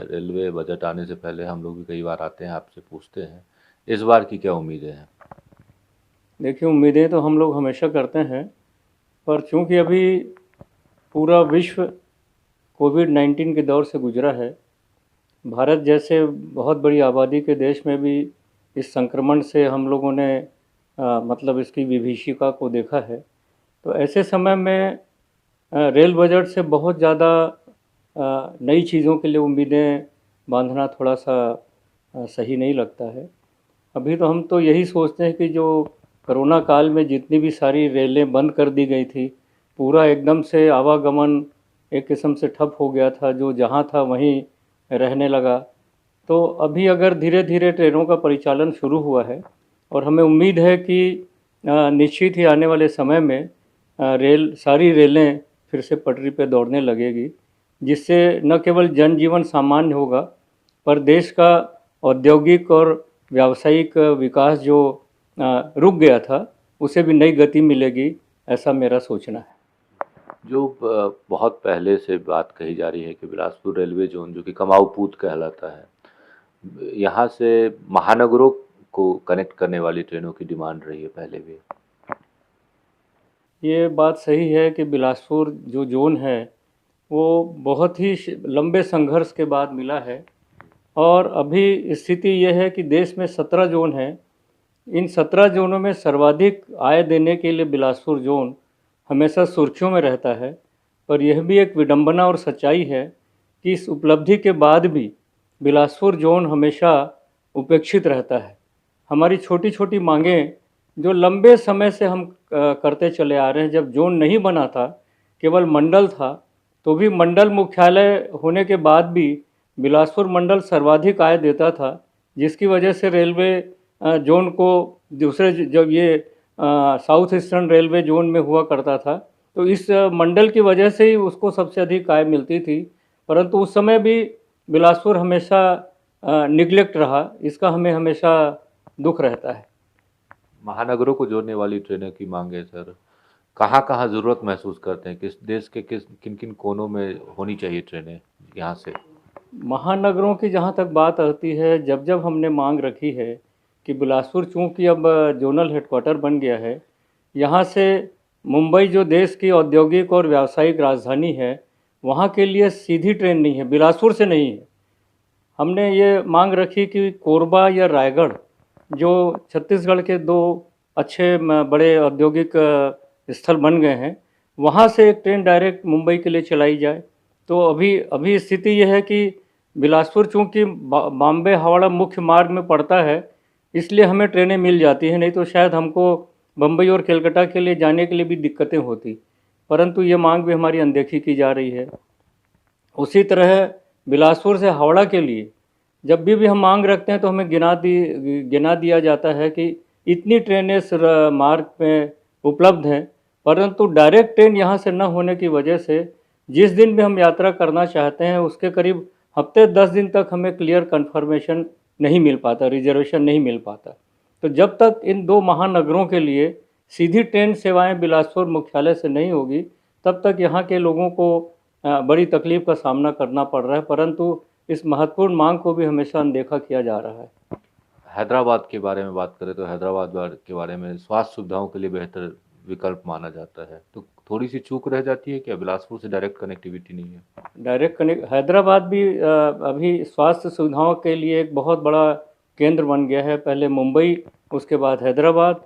Railway budget आने से पहले हम लोग भी कई बार आते हैं, आपसे पूछते हैं, इस बार की क्या उम्मीदें हैं? देखिए, उम्मीदें तो हम लोग हमेशा करते हैं, पर चूंकि अभी पूरा विश्व कोविड-19 के दौर से गुजरा है, भारत जैसे बहुत बड़ी आबादी के देश में भी इस संक्रमण से हम लोगों ने मतलब इसकी विभीषिका को देखा है। तो ऐसे समय में रेल बजट से बहुत ज़्यादा नई चीज़ों के लिए उम्मीदें बांधना थोड़ा सा सही नहीं लगता है। अभी तो हम तो यही सोचते हैं कि जो कोरोना काल में जितनी भी सारी रेलें बंद कर दी गई थी, पूरा एकदम से आवागमन एक किस्म से ठप हो गया था, जो जहाँ था वहीं रहने लगा। तो अभी अगर धीरे धीरे ट्रेनों का परिचालन शुरू हुआ है और हमें उम्मीद है कि निश्चित ही आने वाले समय में रेल सारी रेलें फिर से पटरी पर दौड़ने लगेगी, जिससे न केवल जनजीवन सामान्य होगा, पर देश का औद्योगिक और व्यावसायिक विकास जो रुक गया था, उसे भी नई गति मिलेगी, ऐसा मेरा सोचना है। जो बहुत पहले से बात कही जा रही है कि बिलासपुर रेलवे जोन जो कि कमाऊ पूत कहलाता है, यहाँ से महानगरों को कनेक्ट करने वाली ट्रेनों की डिमांड रही है पहले भी। ये बात सही है कि बिलासपुर जो जोन है, वो बहुत ही लंबे संघर्ष के बाद मिला है। और अभी स्थिति ये है कि देश में 17 जोन हैं। इन 17 जोनों में सर्वाधिक आय देने के लिए बिलासपुर जोन हमेशा सुर्खियों में रहता है। पर यह भी एक विडंबना और सच्चाई है कि इस उपलब्धि के बाद भी बिलासपुर जोन हमेशा उपेक्षित रहता है। हमारी छोटी छोटी मांगें जो लंबे समय से हम करते चले आ रहे हैं, जब जोन नहीं बना था, केवल मंडल था, तो भी मंडल मुख्यालय होने के बाद भी बिलासपुर मंडल सर्वाधिक आय देता था, जिसकी वजह से रेलवे जोन को दूसरे जब ये साउथ ईस्टर्न रेलवे जोन में हुआ करता था, तो इस मंडल की वजह से ही उसको सबसे अधिक आय मिलती थी। परंतु उस समय भी बिलासपुर हमेशा निगलेक्ट रहा, इसका हमें हमेशा दुख रहता है। महानगरों को जोड़ने वाली ट्रेनों की मांग है सर, कहाँ कहाँ ज़रूरत महसूस करते हैं, किस देश के किन किन कोनों में होनी चाहिए ट्रेनें यहाँ से? महानगरों की जहाँ तक बात आती है, जब जब हमने मांग रखी है कि बिलासपुर चूँकि अब जोनल हेडक्वार्टर बन गया है, यहाँ से मुंबई जो देश की औद्योगिक और व्यावसायिक राजधानी है, वहाँ के लिए सीधी ट्रेन नहीं है, बिलासपुर से नहीं है। हमने ये मांग रखी कि कोरबा या रायगढ़, जो छत्तीसगढ़ के दो अच्छे बड़े औद्योगिक स्थल बन गए हैं, वहाँ से एक ट्रेन डायरेक्ट मुंबई के लिए चलाई जाए। तो अभी अभी स्थिति यह है कि बिलासपुर चूँकि बॉम्बे हावड़ा मुख्य मार्ग में पड़ता है, इसलिए हमें ट्रेनें मिल जाती हैं, नहीं तो शायद हमको बम्बई और कलकत्ता के लिए जाने के लिए भी दिक्कतें होती। परंतु ये मांग भी हमारी अनदेखी की जा रही है। उसी तरह बिलासपुर से हावड़ा के लिए जब भी हम मांग रखते हैं, तो हमें गिना दिया जाता है कि इतनी ट्रेनें इस मार्ग में उपलब्ध हैं, परंतु डायरेक्ट ट्रेन यहाँ से न होने की वजह से जिस दिन भी हम यात्रा करना चाहते हैं, उसके करीब हफ्ते 10 दिन तक हमें क्लियर कन्फर्मेशन नहीं मिल पाता, रिजर्वेशन नहीं मिल पाता। तो जब तक इन दो महानगरों के लिए सीधी ट्रेन सेवाएं बिलासपुर मुख्यालय से नहीं होगी, तब तक यहाँ के लोगों को बड़ी तकलीफ का सामना करना पड़ रहा है। परंतु इस महत्वपूर्ण मांग को भी हमेशा अनदेखा किया जा रहा है। हैदराबाद के बारे में बात करें तो के बारे में स्वास्थ्य सुविधाओं के लिए बेहतर विकल्प माना जाता है, तो थोड़ी सी चूक रह जाती है क्या? बिलासपुर से डायरेक्ट कनेक्टिविटी नहीं है? डायरेक्ट कनेक्ट हैदराबाद भी अभी स्वास्थ्य सुविधाओं के लिए एक बहुत बड़ा केंद्र बन गया है। पहले मुंबई, उसके बाद हैदराबाद।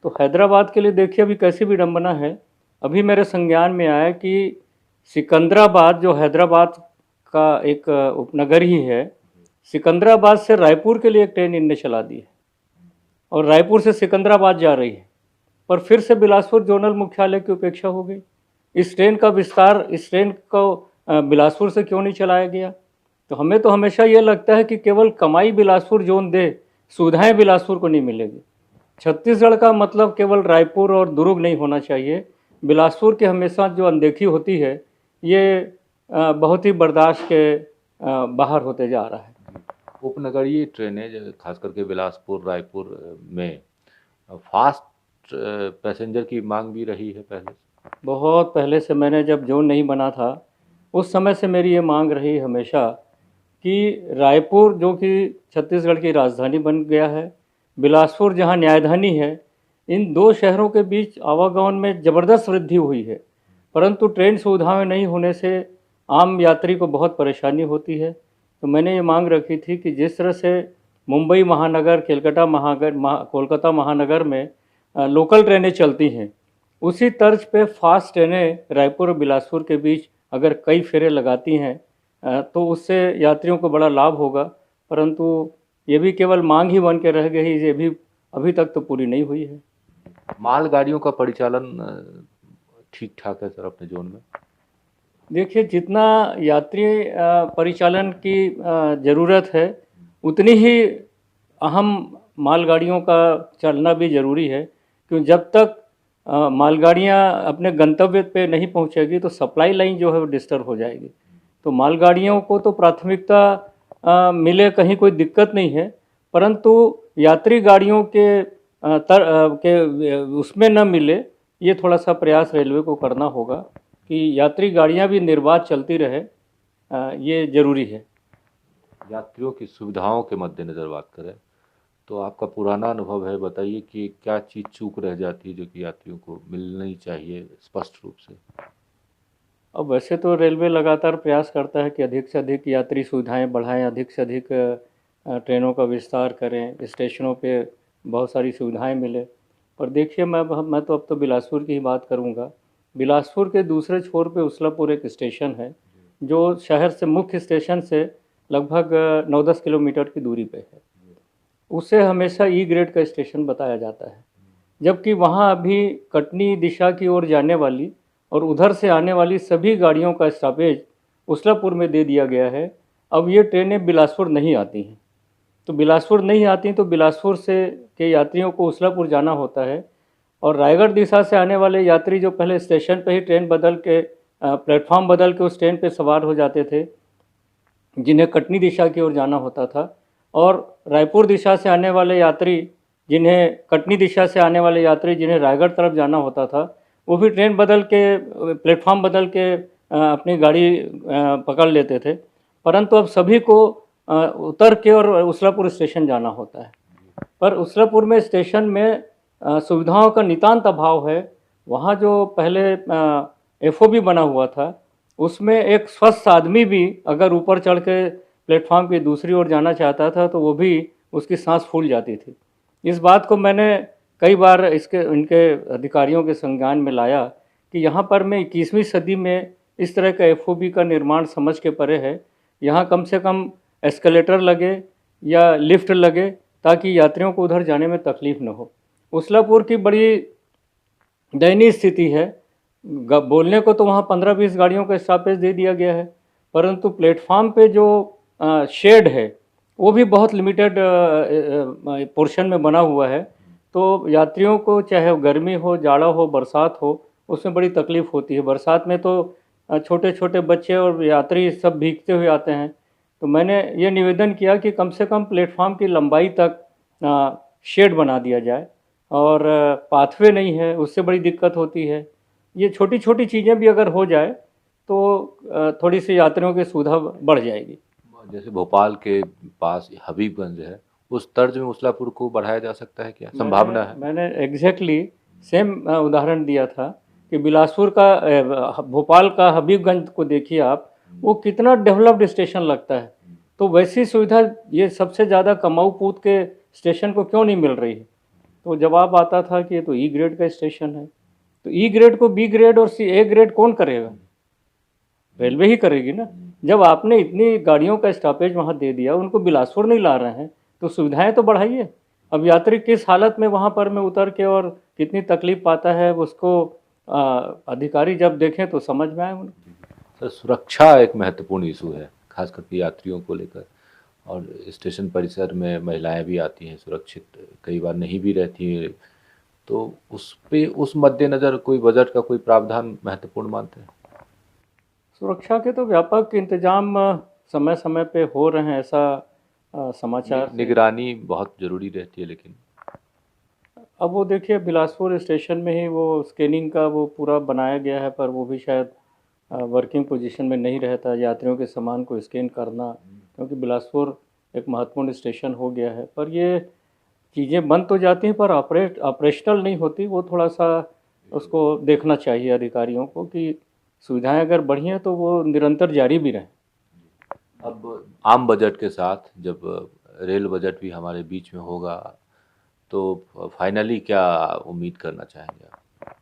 तो हैदराबाद के लिए देखिए अभी कैसी विडंबना है। अभी मेरे संज्ञान में आया कि सिकंदराबाद जो हैदराबाद का एक उपनगर ही है, सिकंदराबाद से रायपुर के लिए एक ट्रेन इनने चला दी है और रायपुर से सिकंदराबाद जा रही है, पर फिर से बिलासपुर जोनल मुख्यालय की उपेक्षा हो गई। इस ट्रेन का विस्तार, इस ट्रेन को बिलासपुर से क्यों नहीं चलाया गया? तो हमें तो हमेशा ये लगता है कि केवल कमाई बिलासपुर जोन दे, सुविधाएं बिलासपुर को नहीं मिलेगी। छत्तीसगढ़ का मतलब केवल रायपुर और दुर्ग नहीं होना चाहिए। बिलासपुर की हमेशा जो अनदेखी होती है, ये बहुत ही बर्दाश्त के बाहर होते जा रहा है। उपनगरीय ट्रेनें खास करके बिलासपुर रायपुर में फास्ट पैसेंजर की मांग भी रही है पहले से? बहुत पहले से, मैंने जब जोन नहीं बना था, उस समय से मेरी ये मांग रही हमेशा कि रायपुर जो कि छत्तीसगढ़ की राजधानी बन गया है, बिलासपुर जहां न्यायधानी है, इन दो शहरों के बीच आवागमन में ज़बरदस्त वृद्धि हुई है। परंतु ट्रेन सुविधाएं नहीं होने से आम यात्री को बहुत परेशानी होती है। तो मैंने ये मांग रखी थी कि जिस तरह से मुंबई महानगर, कोलकाता महानगर में लोकल ट्रेनें चलती हैं, उसी तर्ज पे फास्ट ट्रेनें रायपुर और बिलासपुर के बीच अगर कई फेरे लगाती हैं तो उससे यात्रियों को बड़ा लाभ होगा। परंतु ये भी केवल मांग ही बन के रह गई, ये भी अभी तक तो पूरी नहीं हुई है। मालगाड़ियों का परिचालन ठीक ठाक है सर अपने जोन में? देखिए, जितना यात्री परिचालन की ज़रूरत है, उतनी ही अहम मालगाड़ियों का चलना भी ज़रूरी है, क्योंकि जब तक मालगाड़ियाँ अपने गंतव्य पे नहीं पहुंचेगी तो सप्लाई लाइन जो है वो डिस्टर्ब हो जाएगी। तो मालगाड़ियों को तो प्राथमिकता मिले, कहीं कोई दिक्कत नहीं है, परंतु यात्री गाड़ियों के उसमें न मिले, ये थोड़ा सा प्रयास रेलवे को करना होगा कि यात्री गाड़ियां भी निर्बाध चलती रहे, ये ज़रूरी है। यात्रियों की सुविधाओं के मद्देनज़र बात करें तो आपका पुराना अनुभव है, बताइए कि क्या चीज़ चूक रह जाती है जो कि यात्रियों को मिलनी चाहिए स्पष्ट रूप से? अब वैसे तो रेलवे लगातार प्रयास करता है कि अधिक से अधिक यात्री सुविधाएं बढ़ाएं, अधिक से अधिक ट्रेनों का विस्तार करें, स्टेशनों पे बहुत सारी सुविधाएं मिले। पर देखिए, मैं तो अब तो बिलासपुर की ही बात करूंगा। बिलासपुर के दूसरे छोर पे उसलापुर एक स्टेशन है, जो शहर से, मुख्य स्टेशन से लगभग 9-10 किलोमीटर की दूरी पे है। उसे हमेशा ई ग्रेड का स्टेशन बताया जाता है, जबकि वहाँ अभी कटनी दिशा की ओर जाने वाली और उधर से आने वाली सभी गाड़ियों का स्टॉपेज उसलापुर में दे दिया गया है। अब ये ट्रेनें बिलासपुर नहीं आती हैं, तो बिलासपुर नहीं आती तो बिलासपुर से के यात्रियों को उसलापुर जाना होता है, और रायगढ़ दिशा से आने वाले यात्री जो पहले स्टेशन पर ही ट्रेन बदल के, प्लेटफॉर्म बदल के उस ट्रेन पर सवार हो जाते थे, जिन्हें कटनी दिशा की ओर जाना होता था, और रायपुर दिशा से आने वाले यात्री जिन्हें कटनी दिशा से आने वाले यात्री जिन्हें रायगढ़ तरफ जाना होता था, वो भी ट्रेन बदल के, प्लेटफॉर्म बदल के अपनी गाड़ी पकड़ लेते थे। परंतु अब सभी को उतर के और उसलापुर स्टेशन जाना होता है। पर उसलापुर में स्टेशन में सुविधाओं का नितांत अभाव है। वहाँ जो पहले एफओबी बना हुआ था, उसमें एक स्वस्थ आदमी भी अगर ऊपर चढ़ के प्लेटफॉर्म की दूसरी ओर जाना चाहता था तो वो भी, उसकी सांस फूल जाती थी। इस बात को मैंने कई बार इनके अधिकारियों के संज्ञान में लाया कि यहाँ पर में 21वीं सदी में इस तरह का एफओबी का निर्माण समझ के परे है। यहाँ कम से कम एस्केलेटर लगे या लिफ्ट लगे ताकि यात्रियों को उधर जाने में तकलीफ न हो। उसलापुर की बड़ी दयनीय स्थिति है। बोलने को तो वहाँ 15-20 गाड़ियों का स्टॉपेज दे दिया गया है, परंतु प्लेटफॉर्म पे जो शेड है वो भी बहुत लिमिटेड पोर्शन में बना हुआ है। तो यात्रियों को चाहे गर्मी हो, जाड़ा हो, बरसात हो, उसमें बड़ी तकलीफ़ होती है। बरसात में तो छोटे छोटे बच्चे और यात्री सब भीगते हुए आते हैं। तो मैंने ये निवेदन किया कि कम से कम प्लेटफॉर्म की लंबाई तक शेड बना दिया जाए, और पाथवे नहीं है, उससे बड़ी दिक्कत होती है। ये छोटी छोटी चीज़ें भी अगर हो जाए तो थोड़ी सी यात्रियों की सुविधा बढ़ जाएगी। जैसे भोपाल के पास हबीबगंज है, उस तर्ज में उसलापुर को बढ़ाया जा सकता है, क्या संभावना है? मैंने एग्जैक्टली सेम उदाहरण दिया था कि बिलासपुर का, भोपाल का हबीबगंज को देखिए आप, वो कितना डेवलप्ड स्टेशन लगता है। तो वैसी सुविधा ये सबसे ज़्यादा कमाऊ पूत के स्टेशन को क्यों नहीं मिल रही है? तो जवाब आता था कि ये तो ई ग्रेड का स्टेशन है। तो ई ग्रेड को बी ग्रेड और ए ग्रेड कौन करेगा? रेलवे ही करेगी ना। जब आपने इतनी गाड़ियों का स्टॉपेज वहाँ दे दिया, उनको बिलासपुर नहीं ला रहे हैं, तो सुविधाएं तो बढ़ाइए। अब यात्री किस हालत में वहाँ पर में उतर के और कितनी तकलीफ पाता है, उसको अधिकारी जब देखें तो समझ में आए उनको। सर, सुरक्षा एक महत्वपूर्ण इशू है, खास करके यात्रियों को लेकर, और स्टेशन परिसर में महिलाएं भी आती हैं, सुरक्षित कई बार नहीं भी रहती हैं, तो उस पे, उस मद्देनज़र कोई बजट का कोई प्रावधान महत्वपूर्ण मानते हैं? सुरक्षा के तो व्यापक इंतजाम समय समय पे हो रहे हैं, ऐसा समाचार। निगरानी बहुत ज़रूरी रहती है, लेकिन अब वो देखिए, बिलासपुर स्टेशन में ही वो स्कैनिंग का वो पूरा बनाया गया है, पर वो भी शायद वर्किंग पोजीशन में नहीं रहता। यात्रियों के सामान को स्कैन करना क्योंकि बिलासपुर एक महत्वपूर्ण स्टेशन हो गया है। पर ये चीज़ें बन तो जाती हैं पर ऑपरेशनल नहीं होती, वो थोड़ा सा उसको देखना चाहिए अधिकारियों को कि सुविधाएं अगर बढ़ी हैं तो वो निरंतर जारी भी रहें। अब आम बजट के साथ जब रेल बजट भी हमारे बीच में होगा तो फाइनली क्या उम्मीद करना चाहेंगे आप?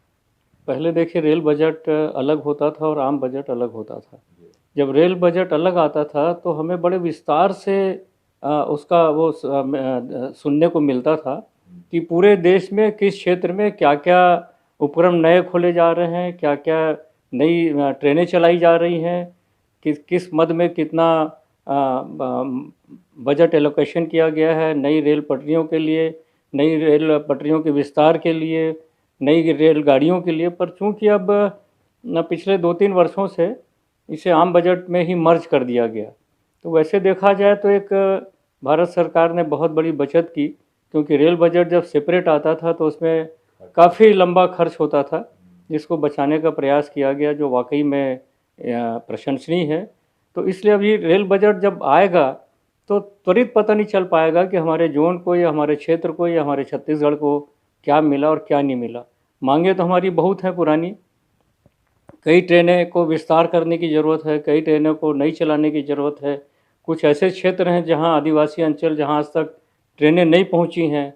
पहले देखिए रेल बजट अलग होता था और आम बजट अलग होता था। जब रेल बजट अलग आता था तो हमें बड़े विस्तार से उसका वो सुनने को मिलता था कि पूरे देश में किस क्षेत्र में क्या क्या उपक्रम नए खोले जा रहे हैं, क्या क्या नई ट्रेनें चलाई जा रही हैं, किस किस मद में कितना बजट एलोकेशन किया गया है नई रेल पटरियों के लिए, नई रेल पटरियों के विस्तार के लिए, नई रेलगाड़ियों के लिए। पर चूँकि अब पिछले 2-3 वर्षों से इसे आम बजट में ही मर्ज कर दिया गया, तो वैसे देखा जाए तो एक भारत सरकार ने बहुत बड़ी बचत की, क्योंकि रेल बजट जब सेपरेट आता था तो उसमें काफ़ी लंबा खर्च होता था, जिसको बचाने का प्रयास किया गया, जो वाकई में प्रशंसनीय है। तो इसलिए अभी रेल बजट जब आएगा तो त्वरित पता नहीं चल पाएगा कि हमारे जोन को या हमारे क्षेत्र को या हमारे छत्तीसगढ़ को क्या मिला और क्या नहीं मिला। मांगे तो हमारी बहुत हैं पुरानी, कई ट्रेनें को विस्तार करने की ज़रूरत है, कई ट्रेनों को नई चलाने की ज़रूरत है। कुछ ऐसे क्षेत्र हैं जहां आदिवासी अंचल, जहां आज तक ट्रेनें नहीं पहुंची हैं,